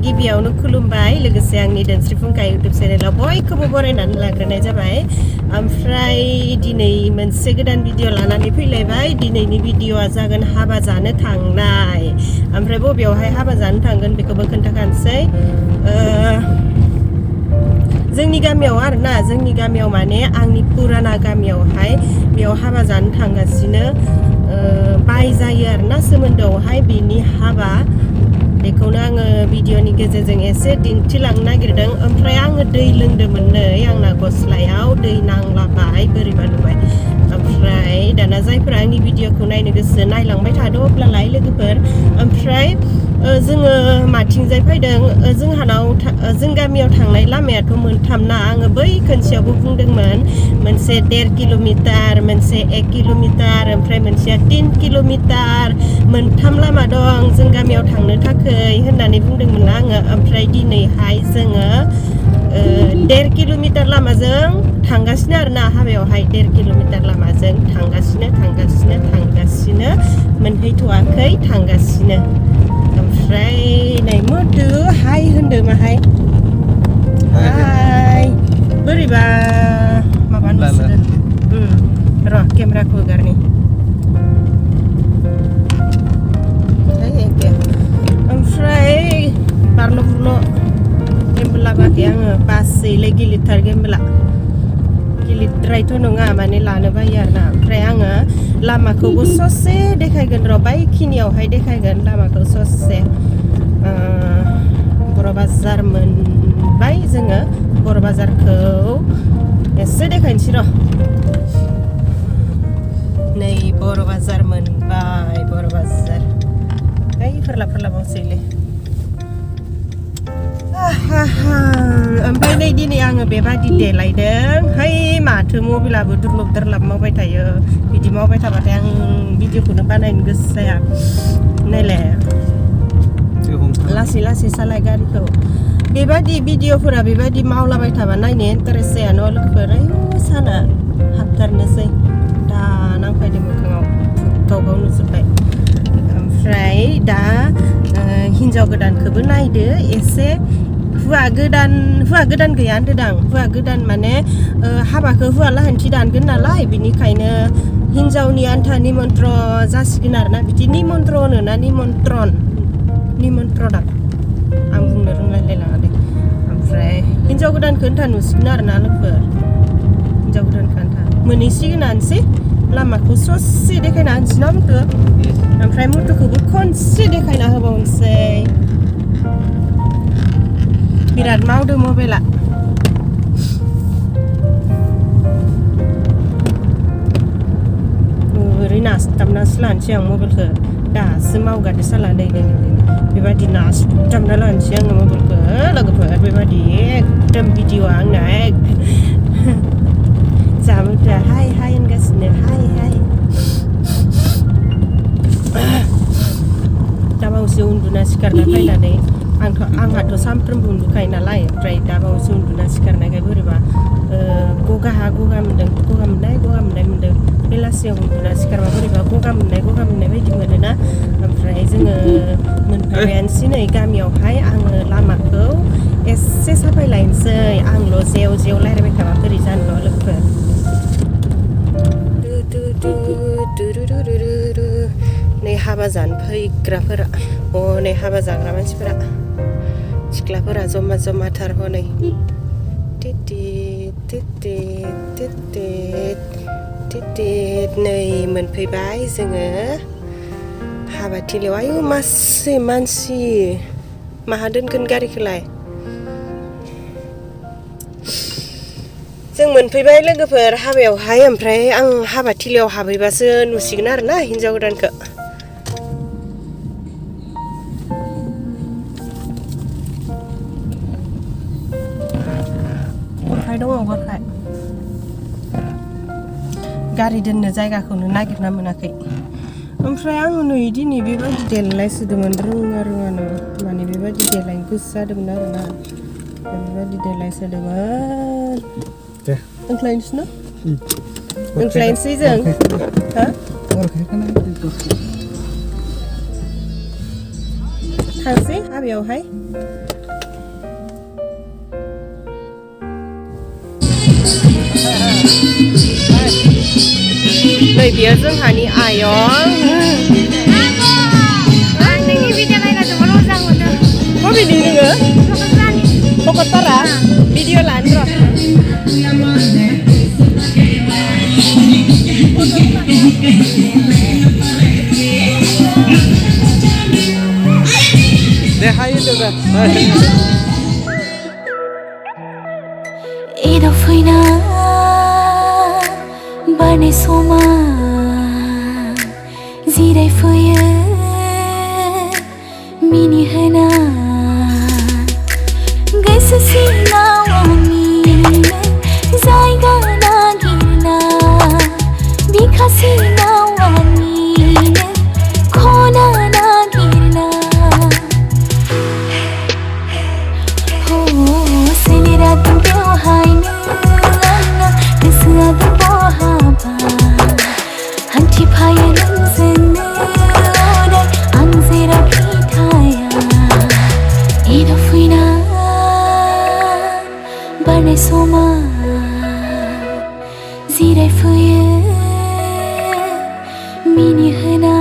गिबियावनो खुलुमबाय लोगोसे आंनि दोनस्रि फुंखा YouTube चेनेलाव बयखौबो बरायनानै लाग्रोनाय जाबाय ओमफ्राय दिनै मोनसे गोदान भिडिअ लानानै फैलायबाय दिनैनि भिडिअआ जागोन हाबा जानो थांनाय ओमफ्राय बबेयावहाय हाबा जानो थांगोन बेखौबो खोन्थाखानोसै जोंनि गामियाव आरोना जोंनि गामियाव माने आंनि पुराना गामियावहाय बेयाव हाबा जानो थांगासिनो बाय जायो आरोना सोमोन्दोआवहाय बिनि हाबा बेखौनो आङो भिडिअनि गेजेरजों एसे दिन्थिलांनो नागिरदों ओमफ्राय आङो दै लोंदोंमोन नै आंना गस्लायाव दै नांलाबाय बोरैबा नुबाय ओमफ्राय दाना जायफोरा आंनि भिडिअखौ नायनो गोसो नायलांबाय थादो अब्लालाय लोगोफोर ओमफ्राय जोङो माथिंजाय फैदों जोंहानाव जों गामियाव थांनाय लामायाथ' मोनथामना आङो बै खोनसेयावबो बुंदोंमोन मोनसे 1.5 किल'मिटार मोनसे 1 किल'मिटार ओमफ्राय मोनसेया 3 किल'मिटार मोनथाम लामा दं जों गामियाव थांनो थाखाय होननानै बुंदोंमोन आङो ओमफ्राय दिनैहाय जोङो 1.5 किल'मिटार लामाजों थांगासिनो आरोना हाबायावहाय 1.5 किल'मिटार लामाजों थांगासिनो मोनहैथ'वाखै थांगासिनो ओमफ्राय नै मोदो हाय होनदो माहाय हाय बोरैबा माबा नुसोदो र' केमेराखौ हगारनि ओमफ्राय बारल' बुरल' गेमबो लाबाखै आङो बासैलाय गिलिरथार गेमबोला गिलिरद्रायथ' नङा माने लानो बायो आरोना ओमफ्राय आङो लामाखौबो ससे देखायगोन र' बायखिनियावहाय देखायगोन लामाखौ ससे बर' बाजार मोनबाय जोङो बर' बाजारखौ एसे देखायनोसै र' नै बर' बाजार मोनबाय बर' बाजार ओइ फोरला बावसैलै ओमफ्राय नै दिनै आङो बेबादि देलायदों है माथो मबाइलाबो दुरलाब मावबाय थायो बिदि मावबाय थाबाथाय आं भिडिअखौनो बानायनो गोसो जाया नायलाय लासै सालाय गारिखौ बेबादि भिडिअफोरा बेबादि मावलाबाय थाबा नायनो इन्टारेस्ट जाया न' लोगोफोर आयु साना हाबथारनोसै दा नांफैदों मोखाङाव गाव नुजोब्बाय ओमफ्राय दा हिन्जाव गोदानखौबो नायदो एसे हुवा गोदान गैया होनदों हुवा गोदान माने हाबाखौ हुवा लाहान्थि दानगोन नालाय बिनिखायनो हिन्जावनि आन्था निमन्त्र जासिगोन आरोना बिदि निमन्त्र होनोना निमन्त्रदा आं बुंनो रोंलायलाङा दे ओमफ्राय हिन्जाव गोदानखौ आन्था नुसिगोन आरोना लोगोफोर हिन्जाव गोदानखौ आन्था मोनहैसिगोनानोसै लामाखौ ससे देखायना होनोसै ना मथो ओमफ्राय मथोखौबो खनसे देखायना होबावनोसै बिराद मावदो मबाइला ओरै नासथाबनासो लानोसै आं मबाइलखौ दासो मावगारदो साला नै बेबायदि नासथाबना लानोसै आङो मबाइलखौ लोगोफोर बेबायदि एकदम भिडिअआ आंना जामुफ्रा हाय होनगासिनो हाय दाबावसो उन्दुना सिखारना फैनानै आंहाथ' सानफ्रोमबो उन्दुखायो नालाय ओमफ्राय दाबावसो उन्दुना सिखारनायखाय बोरैबा गगा मोनदों बेलासियाव उन्दुना सिखारबा बोरैबा गगा मोननाय बायदि मोनोना ओमफ्राय जोङो मोनफैबायानोसै नै गामियावहाय आङो लामाखौ एसे साफायलायनोसै आंल' जेव रायज्लायबाय थाबा बोरै जानो न' लोगोफोर नै हाबा जानो फैग्राफोरा नै हाबा जाग्रा मानसिफोरा सिख्लाफोरा जमाथार हनै नै मोनफैबाय जोङो हाबाथिलियाव आयु मासे मानसि माहा दोनगोन गारिखौलाय जों मोनफैबाय लोगोफोर हाबायावहाय ओमफ्राय आं हाबाथिलियाव हाबहैबासो नुसिगोन आरोना हिन्जाव गोदानखौ गरखाय गारि दोननो जायगाखौनो नागिरना मोनाखै ओमफ्राय आङो नै दिनै बेबायदि देलायसोदोंमोन रोङानो माने बेबायदि देलायनो गोसो जादोंमोन आरोना बेबायदि देलायसोदोंमोन ओंख्लायनोसै ना ओंख्लायनोसै जों थांसै हाबायावहाय नै बेयो जोंहानि आयं बबेनि नोङो ककटारा भिडिअ लानो र' दे हायो लोगो एदाव फैना बारनाय समा जिरायफैयो मिनिहोना गोसो सिङाव आंनिनो जायगा नागिरना बिखा सिङाव आंनिनो खना नागिरना सोलेरा दं बेवहायनो आंना गोसोआ दं बहाबा हान्थिफायो नोंजोंनो अराय आं जेरावखि थाया एदाव फैना बारनाय समा जिरायफैयो मिनिहोना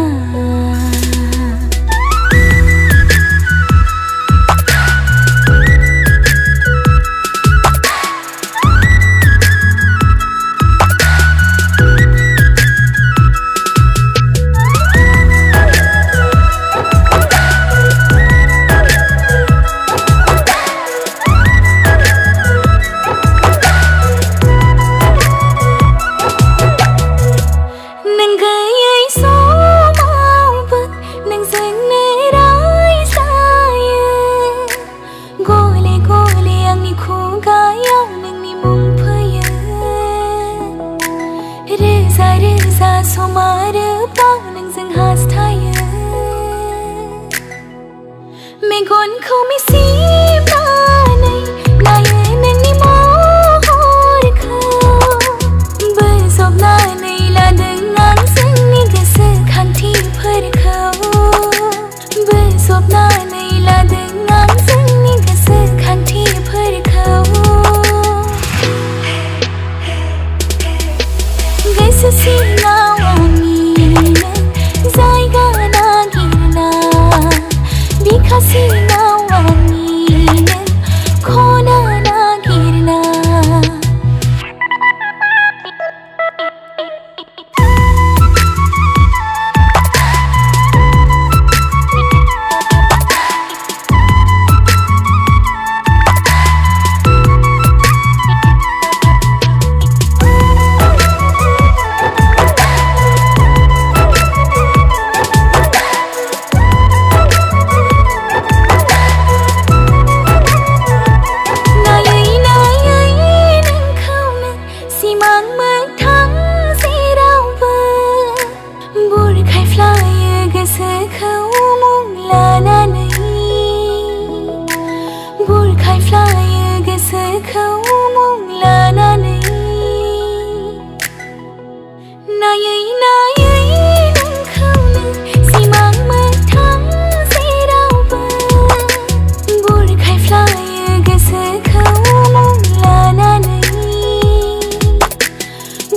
मेगनखौ मिसिबनानै नायो नोंनि महरखौ बोजबनानै लादों आं जोंनि गोसोखांथिफोरखौ बोजबनानै लादों आं जोंनि गोसोखांथिफोरखौ गोसो सिङाव आंनिनो जायगा नागिरना बिखा सिङाव आंनिनो खना नागिरना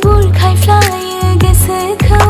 बुरखायफ्लायो गोसोखौ